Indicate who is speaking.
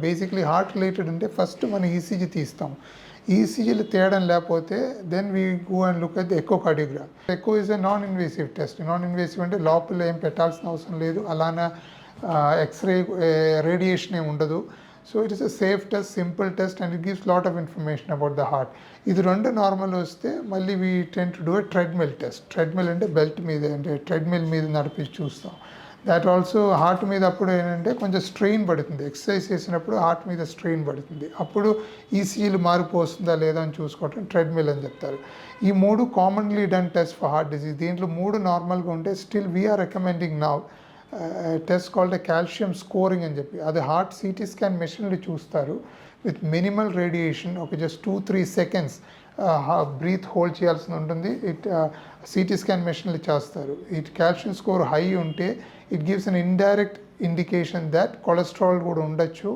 Speaker 1: Basically heart related అంటే first మనం ECG తీస్తాం. ఈసీజీలు తేడం లేకపోతే then we go and look at the echocardiogram. Echo is a non invasive test. Non invasive అంటే లోపల ఏం పెట్టాల్సిన అవసరం లేదు, అలానే ఎక్స్రే రేడియేషన్ ఏమి ఉండదు. So it is a safe test, simple test and it gives lot of information about the heart. ఇది రెండు నార్మల్ వస్తే మళ్ళీ we tend to do a treadmill test. Treadmill అంటే బెల్ట్ మీద అంటే ట్రెడ్మిల్ మీద నడిపించి చూస్తాం. దాట్ ఆల్సో హార్ట్ మీద అప్పుడు ఏంటంటే కొంచెం స్ట్రెయిన్ పడుతుంది. ఎక్సర్సైజ్ చేసినప్పుడు హార్ట్ మీద స్ట్రెయిన్ పడుతుంది. అప్పుడు ఈసీజీలు వస్తుందా లేదా అని చూసుకోవటం ట్రెడ్మిల్ అని చెప్తారు. ఈ మూడు commonly done test for heart disease. దీంట్లో మూడు నార్మల్గా ఉంటే still we're recommending now test called calcium scoring అని చెప్పి. అది హార్ట్ సిటీ స్కాన్ మెషిన్లు చూస్తారు విత్ మినిమల్ రేడియేషన్. ఒక జస్ట్ 2-3 సెకండ్స్ బ్రీత్ హోల్డ్ చేయాల్సి ఉంటుంది. సిటీ స్కాన్ మెషిన్లు చేస్తారు. ఇట్ కాల్షియం స్కోర్ హై ఉంటే it gives an indirect indication that cholesterol కూడా ఉండొచ్చు.